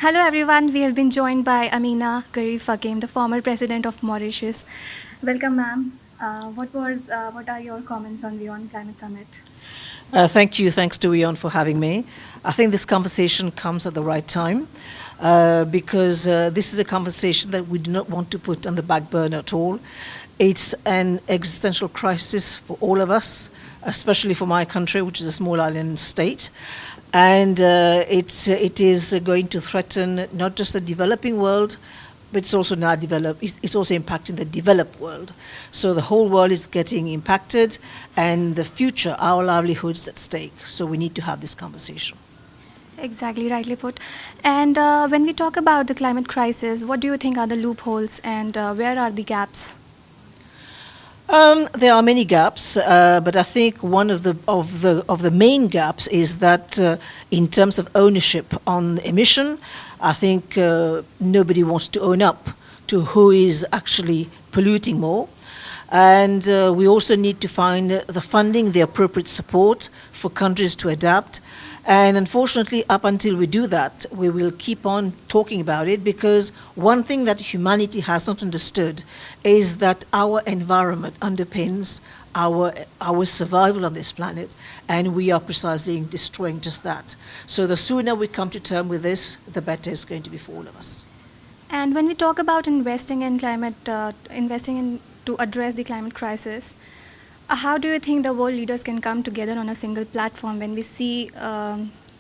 Hello everyone, we have been joined by Ameenah Gurib-Fakim, the former president of Mauritius. Welcome ma'am. What are your comments on the WION Climate Summit? Thank you. Thanks to WION for having me. I think this conversation comes at the right time because this is a conversation that we do not want to put on the back burner at all. It's an existential crisis for all of us, especially for my country, which is a small island state. And it is going to threaten not just the developing world, but it's also now it's also impacting the developed world. So the whole world is getting impacted, and the future, our livelihoods at stake. So we need to have this conversation. Exactly, rightly put. And when we talk about the climate crisis, what do you think are the loopholes and where are the gaps? There are many gaps, but I think one of the main gaps is that in terms of ownership on emission, I think nobody wants to own up to who is actually polluting more. And we also need to find the funding, the appropriate support for countries to adapt. And unfortunately, up until we do that, we will keep on talking about it, because one thing that humanity has not understood is that our environment underpins our survival on this planet, and we are precisely destroying just that. So the sooner we come to terms with this, the better it's going to be for all of us. And when we talk about investing in to address the climate crisis, how do you think the world leaders can come together on a single platform when we see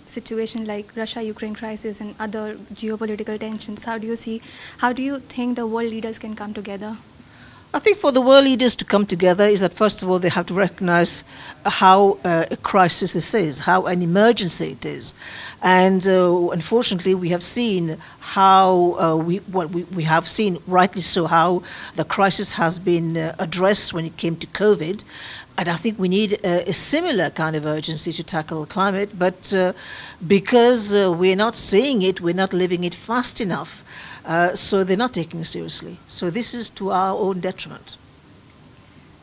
situations like Russia-Ukraine crisis and other geopolitical tensions? How do you think the world leaders can come together? I think for the world leaders to come together is that, first of all, they have to recognize how a crisis this is, how an emergency it is. And unfortunately, we have seen how, we have seen, rightly so, how the crisis has been addressed when it came to COVID. And I think we need a similar kind of urgency to tackle the climate. But because we're not seeing it, we're not living it fast enough. So they're not taking it seriously. So this is to our own detriment.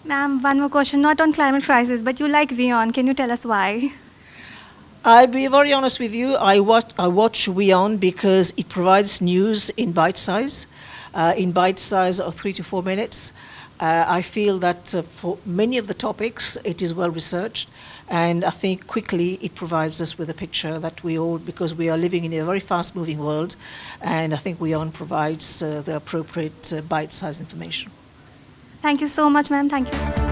Ma'am, one more question, not on climate crisis, but you like WION. Can you tell us why? I'll be very honest with you. I watch WION because it provides news in bite size of 3 to 4 minutes. I feel that for many of the topics, it is well researched. And I think quickly it provides us with a picture that because we are living in a very fast-moving world, and I think WION provides the appropriate bite-sized information. Thank you so much, ma'am. Thank you.